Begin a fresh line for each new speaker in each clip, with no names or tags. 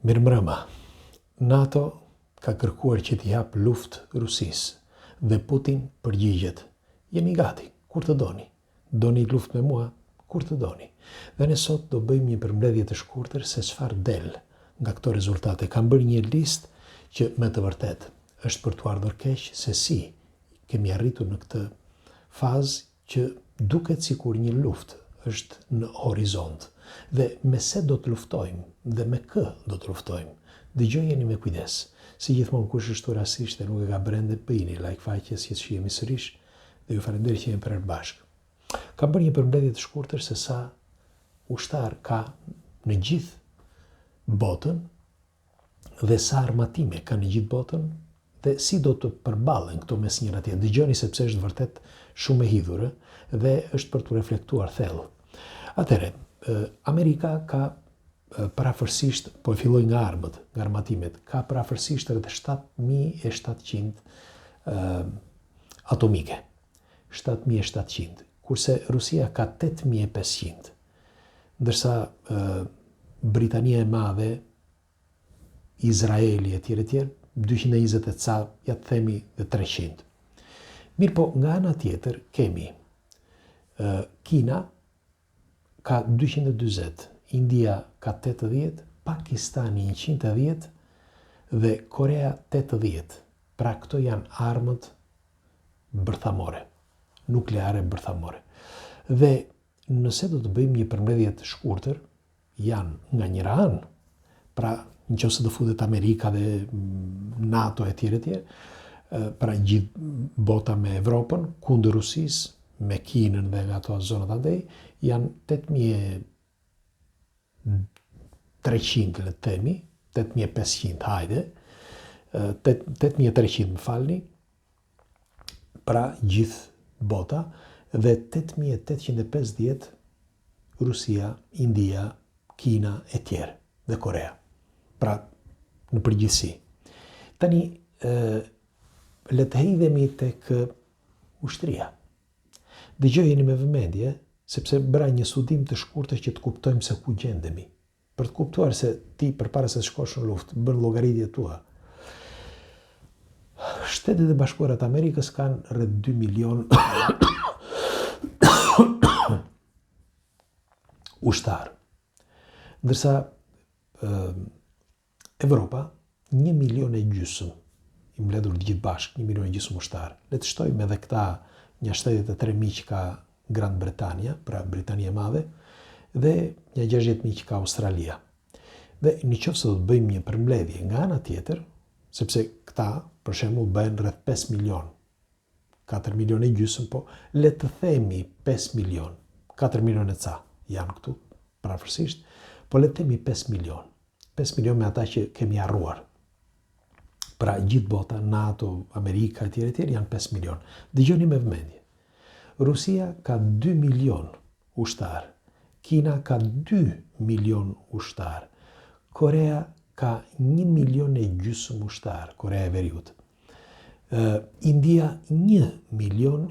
Mirëmbrëma. NATO ka kërkuar që t'i hap luftë Rusisë dhe Putin përgjigjet. Jemi gati, kur të doni. Doni luftë me mua, kur të doni. Dhe ne sot do bëjmë një përmbledhje të shkurtër se çfarë del nga këto rezultate. Kam bërë një listë që me të vërtet është për t'u ardhur keq se si kemi arritur në këtë fazë që duket sikur një luftë është në horizont. Dhe me se do të luftojmë dhe me kë do të luftojmë. Dëgjojeni me kujdes. Si gjithmonë kush është rastisht e nuk e ka brende, bëjini like faqes që shihemi sërish dhe ju falenderoj që jemi përbashkë. Kam bërë një përmbledhje të shkurtër se sa ushtar ka në gjithë botën dhe sa armatime ka në gjithë botën dhe si do të përballen këto mes njëra tjetrës. Dëgjoni sepse është vërtet shumë e hidhur dhe është për të reflektuar thellë. Atëherë, Amerika ka parafërsisht, po e filloj nga armët, nga armatimet, ka parafërsisht rreth 7.700 atomike. 7.700, kurse Rusia ka 8.500, ndërsa Britania e Madhe, Izraeli e tjerë, 220 e ca, ja të themi dhe 300. Mirë po, nga ana tjetër, kemi Kina ka 240, India ka 80, Pakistani 110 dhe Korea 80. Pra këto janë armët bërthamore, nukleare bërthamore. Dhe nëse do të bëjmë një përmbledhje të shkurtër, janë nga njëra anë, pra nëse do futet Amerika dhe NATO e tjerë, pra gjithë bota me Evropën, kundër Rusisë, me Kinën dhe nga ato zonat andej, janë 8.300, le të themi, 8.500, hajde, 8.300, më falni, pra gjithë bota, dhe 8.850 Rusia, India, Kina e tjerë, dhe Korea. Pra, në përgjithësi. Tani, le të hidhemi tek ushtria. Dëgjojeni me vëmendje, sepse bëra një studim të shkurtër që të kuptojmë se ku gjendemi. Për të kuptuar se ti përpara se të shkosh në luftë, bën llogaritjet tua. Shtetet e Bashkuara të Amerikës kanë rreth 2 milion ushtar. Ndërsa Evropa 1,5 milion, i mbledhur të gjithë bashkë, 1,5 milion ushtar. Le të shtojmë edhe këta një 73.000 që ka Gran Bretania, pra Britania e Madhe, dhe një 60.000 që ka Australia. Dhe në qoftë se do të bëjmë një përmbledhje nga ana tjetër, sepse këta, për shembull, bëhen rreth 5 milion, 4 milion e gjysmë, po le të themi 5 milion, 4 milion e ca janë këtu, parafërsisht, po le të themi 5 milion. 5 milion me ata që kemi harruar. Pra gjithë bota, NATO, Amerika e tjerë janë 5 milion. Dëgjoni me vëmendje. Rusia ka 2 milion ushtar. Kina ka 2 milion ushtar. Korea ka 1,5 milion ushtar, Korea e Veriut. India 1,5 milion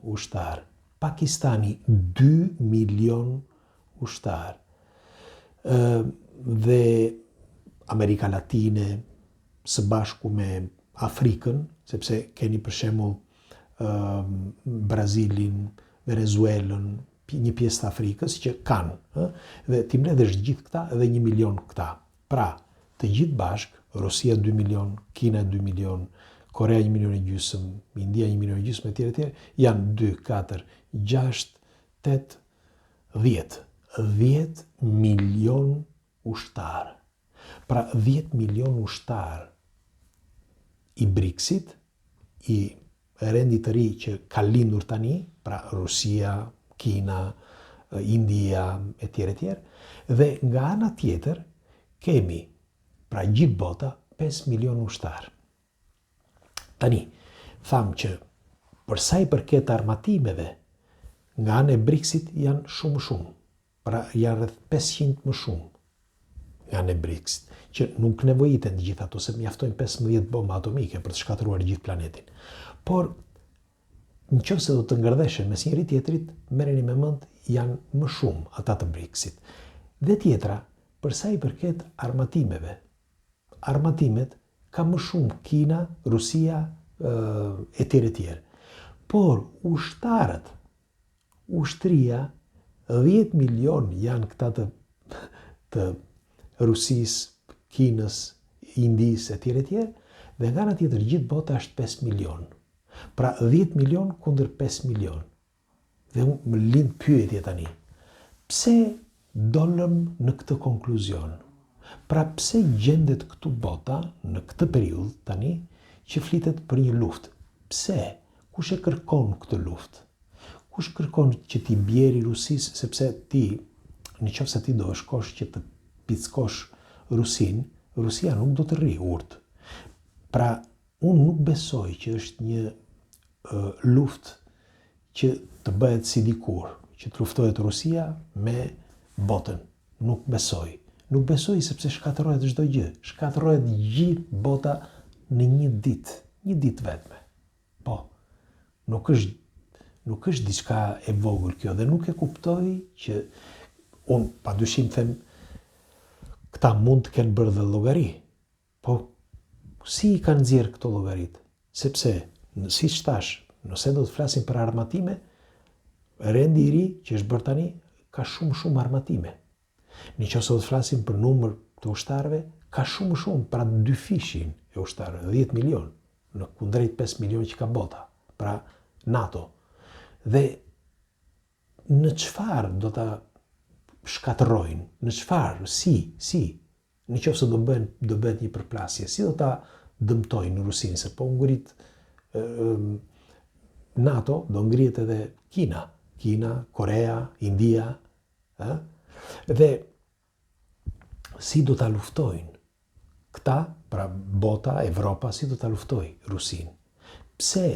ushtar. Pakistani 2 milion ushtar. Dhe Amerika Latine, së bashku me Afrikën, sepse keni për shembull Brazilin, Venezuelën, një pjesë të Afrikës që kanë, dhe ti mbledhësh gjithë këta edhe 1 milion këta. Pra, të gjithë bashkë, Rusia 2 milion, Kina 2 milion, Korea 1,5 milion, India 1,5 milion e tjerë, janë 2, 4, 6, 8, 10. 10 milion ushtar. Pra 10 milion ushtar i BRICS-it, i rendit të ri që ka lindur tani, pra Rusia, Kina, India e tjerë, dhe nga ana tjetër kemi, pra gjithë bota, 5 milion ushtar. Tani, thamë që për sa i përket armatimeve, nga ana e BRICS-it janë shumë, pra janë rreth 500 më shumë nga ana e BRICS-it, që nuk nevojiten të gjitha ato, se mjaftojnë 15 bomba atomike për të shkatëruar gjithë planetin. Por, nëse do të ngërdeshen mes njëri tjetrit, merreni me mend, janë më shumë ata të BRICS-it. Dhe tjetra, Për sa i përket armatimeve, armatimet ka më shumë Kina, Rusia e tjerë. Por ushtarët, ushtria, 10 milion janë këta të Rusisë, Kinës, Indisë e tjerë, dhe nga ana tjetër gjithë bota është 5 milion. Pra 10 milion kundër 5 milion. Dhe më lind pyetje tani. Pse dolëm në këtë konkluzion? Pra pse gjendet këtu bota në këtë periudhë tani që flitet për një luftë? Pse? Kush e kërkon këtë luftë? Kush kërkon që ti bjeri Rusisë, sepse ti, nëse ti do shkosh që të pickosh Rusin, Rusia nuk do të rri urtë. Pra, unë nuk besoj që është një luftë që të bëhet si dikur, që të luftohet Rusia me botën. Nuk besoj. Nuk besoj sepse shkatërrohet çdo gjë. Shkatërrohet gjithë bota në një ditë vetme. Po, nuk është diçka e vogël kjo dhe nuk e kuptoj që unë padyshim them këta mund të kenë bërë dhe llogari. Po si i kanë nxjerrë këto llogarit? Sepse, si thash, nëse do të flasim për armatime, rendi i ri që është bërë tani ka shumë armatime. Nëse do të flasim për numër të ushtarëve, ka shumë, pra 2 fishin e ushtarëve, 10 milion, në kundrejt 5 milion që ka bota, pra NATO. Dhe në çfarë do ta shkatërrojnë? Në çfarë? Si? Nëse do bëhet një përplasje, si do ta dëmtojnë Rusinë? Se po ngrit NATO, do ngrihet edhe Kina, Korea, India, dhe si do ta luftojnë? Këta, pra bota, Evropa, si do ta luftojë Rusinë? Pse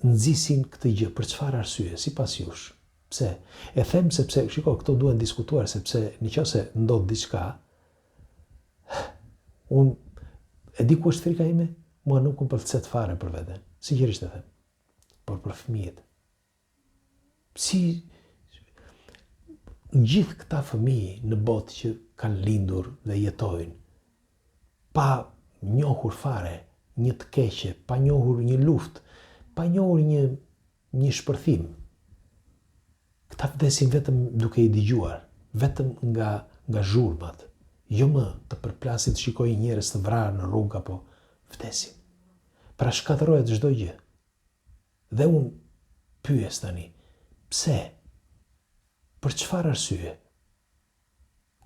nxisin këtë gjë? Për çfarë arsye? Sipas jush? Pse? E them sepse, shiko, këto duhen diskutuar, sepse nëse ndodh diçka, unë e di ku është frika ime, mua nuk më pëlqet fare për veten. Sinqerisht e them. Por për fëmijët. Si gjithë këta fëmijë në botë që kanë lindur dhe jetojnë, pa njohur fare një të keqe, pa njohur një luftë, pa njohur një shpërthim. Këta vdesin vetëm duke i dëgjuar, vetëm nga zhurmat. Jo më të përplasin të shikojnë njerëz të vrarë në rrugë apo vdesin. Pra shkatërrohet çdo gjë. Dhe unë pyes tani, pse? Për çfarë arsye?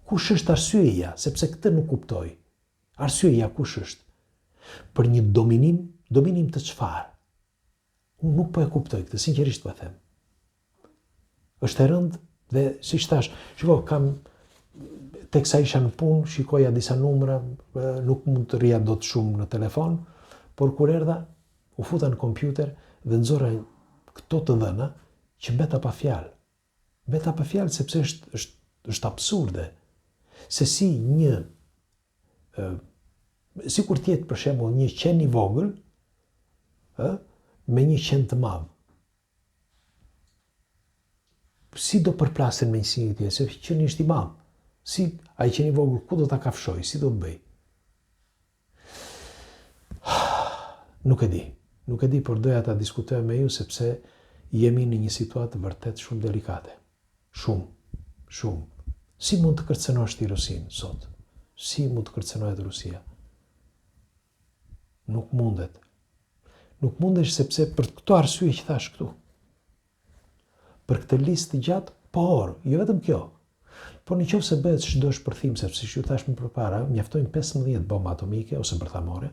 Kush është arsyeja? Sepse këtë nuk kuptoj. Arsyeja kush është? Për një dominim të çfarë? Unë nuk po e kuptoj këtë, sinqerisht po e them. Është e rëndë dhe siç thash, shiko, teksa isha në punë, shikoja disa numra, nuk mund të rria dot shumë në telefon, por kur erdha, u futa në kompjuter dhe nxorra këto të dhëna që mbeta pa fjalë. Mbeta pa fjalë sepse është absurde. Se si si kur tjetë për shembull një qen i vogël me një qen të madh. Si do përplasen me njësinë tjetër, se qeni është i madh. Si ai qen i vogël ku do ta kafshoj, si do të bëj? Nuk e di, por doja ta diskutoj me ju sepse jemi në një situatë vërtet shumë delikate. Shumë. Si mund të kërcënosh ti Rusinë sot? Si mund të kërcënohet Rusia? Nuk mundet. Nuk mundesh sepse për këto arsye që thash këtu. Për këtë listë gjatë, por jo vetëm kjo. Por nëse bëhet çdo shpërthim, sepse ju thash më përpara, mjaftojnë 15 bomba atomike ose bërthamore,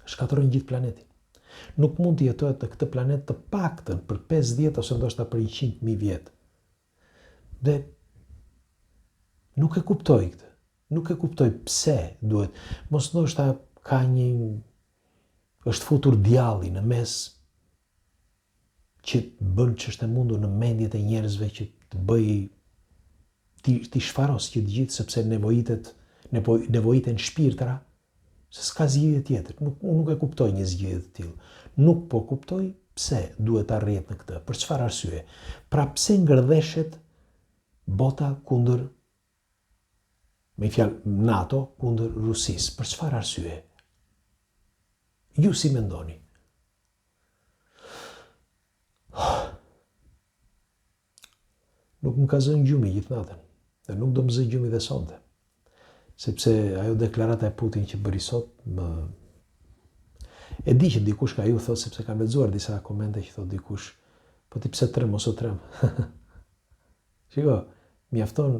shkatërrojnë gjithë planetin. Nuk mund të jetohet në këtë planet të paktën për 50 ose ndoshta për 100.000 vjet. Dhe nuk e kuptoj këtë. Nuk e kuptoj pse duhet. Mos ndoshta është futur djalli në mes që bën ç'është e mundur në mendjet e njerëzve që të bëj ti shfaros që të gjithë sepse nevojiten shpirtra, se s'ka zgjidhje tjetër. Unë nuk e kuptoj një zgjidhje të tillë. Nuk po kuptoj pse duhet arrihet në këtë, për çfarë arsye. Pra pse ngërdheshet bota kundër, me fjalë NATO kundër Rusisë. Për çfarë arsye? Ju si mendoni? Nuk më ka zënë gjumi gjithë natën, dhe nuk do më zë gjumi dhe sonte. Sepse ajo deklarata e Putin që bëri sot e di që dikush ka ju thot, sepse kam lexuar disa komente që thot dikush, po ti pse trem ose trem? Shiko, mjafton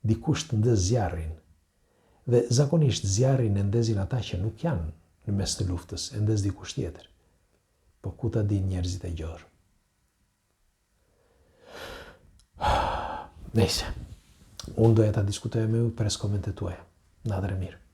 dikush të ndez zjarrin. Dhe zakonisht zjarrin e ndezin ata që nuk janë në mes të luftës, e ndez dikush tjetër. Po ku ta din njerëzit e gjorë? Nejse, unë doja ta diskutoja me ju pres komentet tuaja. Natën e mirë.